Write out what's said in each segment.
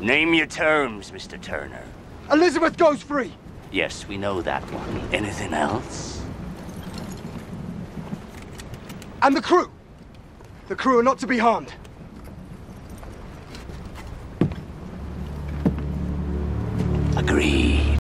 Name your terms, Mr. Turner. Elizabeth goes free. Yes, we know that one. Anything else? And the crew. The crew are not to be harmed. Agreed.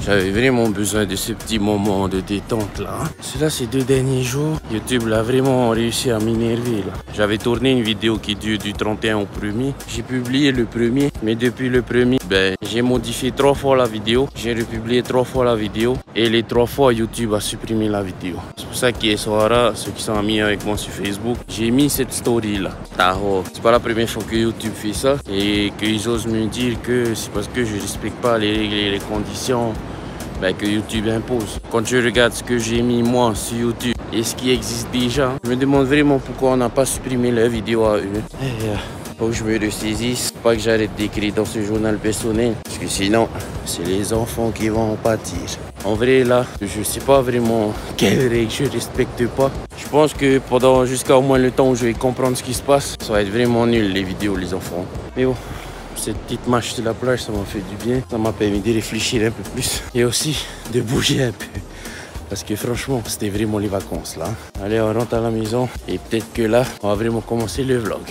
J'avais vraiment besoin de ce petit moment de détente là. Cela, ces 2 derniers jours, YouTube l'a vraiment réussi à m'énerver là. J'avais tourné une vidéo qui dure du 31 au 1er. J'ai publié le 1er, mais depuis le 1er, j'ai modifié 3 fois la vidéo. J'ai republié 3 fois la vidéo. Et les 3 fois, YouTube a supprimé la vidéo. C'est pour ça qu'hier soir, ceux qui sont amis avec moi sur Facebook, j'ai mis cette story là. C'est pas la première fois que YouTube fait ça. Et qu'ils osent me dire que c'est parce que je respecte pas les règles et les conditions que YouTube impose. Quand je regarde ce que j'ai mis moi sur YouTube et ce qui existe déjà, je me demande vraiment pourquoi on n'a pas supprimé la vidéo à eux. Faut que je me ressaisisse, pas que j'arrête d'écrire dans ce journal personnel, parce que sinon, c'est les enfants qui vont en pâtir. En vrai, là, je sais pas vraiment quelles règles je respecte pas. Je pense que pendant jusqu'à au moins le temps où je vais comprendre ce qui se passe, ça va être vraiment nul les vidéos, les enfants. Mais bon. Cette petite marche sur la plage, ça m'a fait du bien. Ça m'a permis de réfléchir un peu plus. Et aussi de bouger un peu. Parce que franchement, c'était vraiment les vacances là. Allez, on rentre à la maison. Et peut-être que là, on va vraiment commencer le vlog.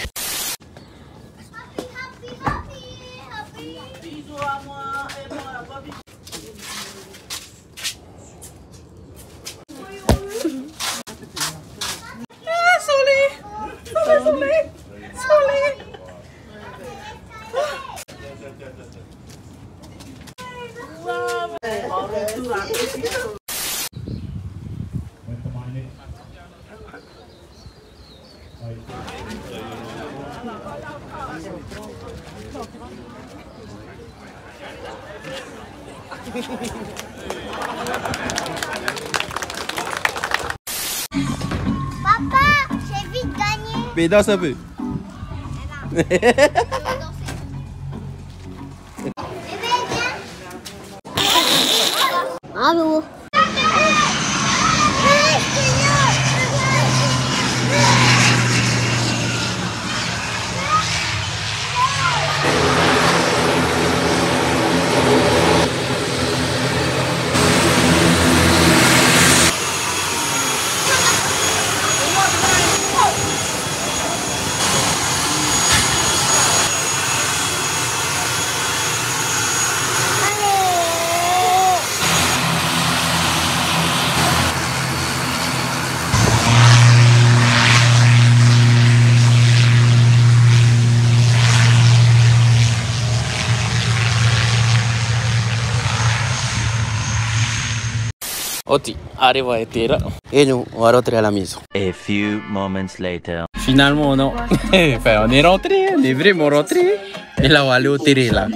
Papa, j'ai vite gagné. Mais danse un peu. Allô. Oti, arrivo a terra et nous, on va rentrer à la maison. A few moments later. Finalement, non. Enfin, on est rentré, on est vraiment rentré. Et là, on va aller au terrain là.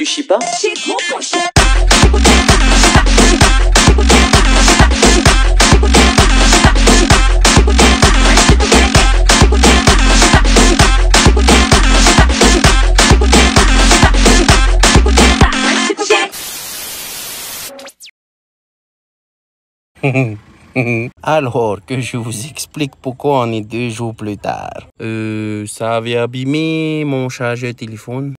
Chipa. Alors que je vous explique pourquoi on est 2 jours plus tard. Ça avait abîmé mon chargeur téléphone.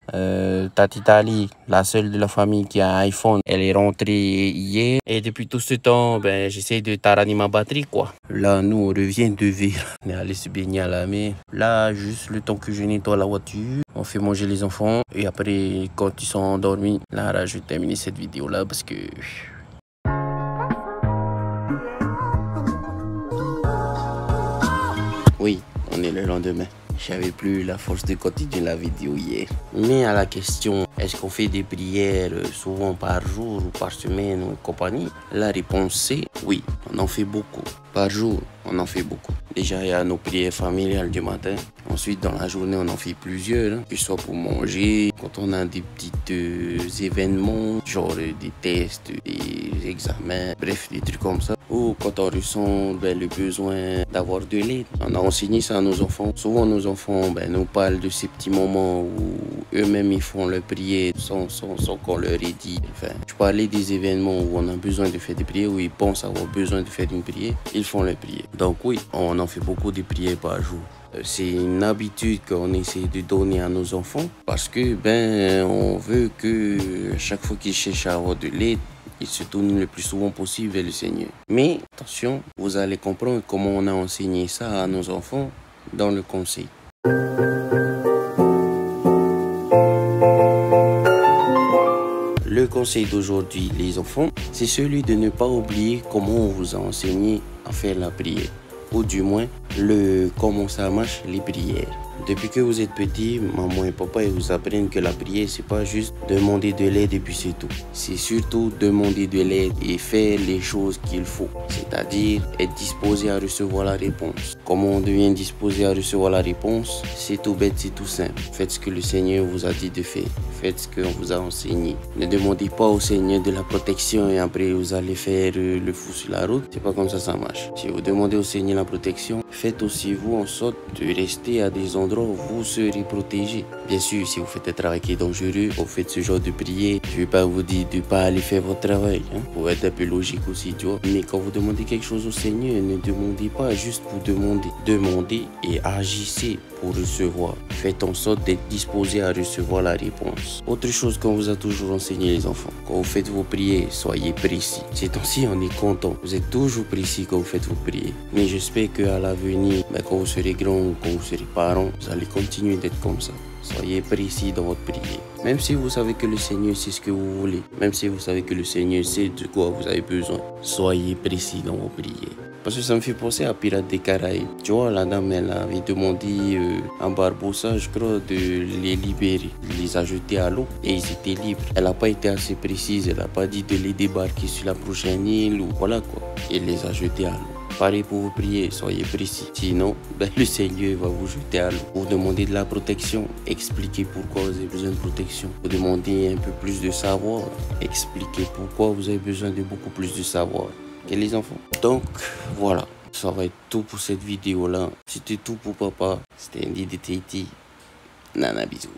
Tati Tali, la seule de la famille qui a un iPhone, elle est rentrée hier. Et depuis tout ce temps, ben, j'essaie de taranier ma batterie, quoi. Là, nous, on revient de ville. On est allé se baigner à la mer. Là, juste le temps que je nettoie la voiture, on fait manger les enfants. Et après, quand ils sont endormis, là, je vais terminer cette vidéo-là parce que... Oui, on est le lendemain. J'avais plus la force de continuer la vidéo hier. Mais à la question, est-ce qu'on fait des prières souvent par jour ou par semaine ou compagnie? La réponse c'est oui, on en fait beaucoup. Par jour, on en fait beaucoup. Déjà, il y a nos prières familiales du matin. Ensuite, dans la journée, on en fait plusieurs. Que ce soit pour manger, quand on a des petits événements, genre des tests, des examens, bref, des trucs comme ça. Ou quand on ressent le besoin d'avoir de l'aide. On a enseigné ça à nos enfants. Souvent, nos enfants nous parlent de ces petits moments où eux-mêmes ils font leur prière sans qu'on leur ait dit. Enfin, je parlais des événements où on a besoin de faire des prières, où ils pensent avoir besoin de faire une prière, ils font leur prière. Donc oui, on en fait beaucoup de prières par jour. C'est une habitude qu'on essaie de donner à nos enfants parce que on veut que chaque fois qu'ils cherchent à avoir de l'aide, ils se tournent le plus souvent possible vers le Seigneur. Mais attention, vous allez comprendre comment on a enseigné ça à nos enfants dans le conseil. Le conseil d'aujourd'hui, les enfants, c'est celui de ne pas oublier comment on vous a enseigné à faire la prière. Ou du moins, comment ça marche les prières. Depuis que vous êtes petit, maman et papa ils vous apprennent que la prière, c'est pas juste demander de l'aide et puis c'est tout. C'est surtout demander de l'aide et faire les choses qu'il faut. C'est-à-dire être disposé à recevoir la réponse. Comment on devient disposé à recevoir la réponse? C'est tout bête, c'est tout simple. Faites ce que le Seigneur vous a dit de faire. Faites ce qu'on vous a enseigné. Ne demandez pas au Seigneur de la protection et après vous allez faire le fou sur la route. C'est pas comme ça marche. Si vous demandez au Seigneur la protection, faites aussi vous en sorte de rester à des endroits où vous serez protégé. Bien sûr, si vous faites un travail qui est dangereux, vous faites ce genre de prière, je ne vais pas vous dire de ne pas aller faire votre travail. Pour être un peu logique aussi, tu vois. Mais quand vous demandez quelque chose au Seigneur, ne demandez pas juste pour demander. Demandez et agissez pour recevoir. Faites en sorte d'être disposé à recevoir la réponse. Autre chose qu'on vous a toujours enseigné les enfants, quand vous faites vos prières, soyez précis. Ces temps-ci, on est content. Vous êtes toujours précis quand vous faites vos prières. Mais j'espère qu'à l'avenir, quand vous serez grand ou quand vous serez parents, vous allez continuer d'être comme ça. Soyez précis dans votre prière. Même si vous savez que le Seigneur sait ce que vous voulez, même si vous savez que le Seigneur sait de quoi vous avez besoin, soyez précis dans vos prières. Parce que ça me fait penser à Pirates des Caraïbes. Tu vois, la dame, elle avait demandé à Barbossa, je crois, de les libérer. Elle les a jetés à l'eau et ils étaient libres. Elle n'a pas été assez précise. Elle n'a pas dit de les débarquer sur la prochaine île ou voilà quoi. Elle les a jetés à l'eau. Pareil pour vous prier, soyez précis. Sinon, le Seigneur va vous jeter à l'eau. Vous demandez de la protection, expliquez pourquoi vous avez besoin de protection. Vous demandez un peu plus de savoir, expliquez pourquoi vous avez besoin de beaucoup plus de savoir. Et les enfants. Donc, voilà. Ça va être tout pour cette vidéo-là. C'était tout pour papa. C'était Andy de Tahiti. Nana, bisous.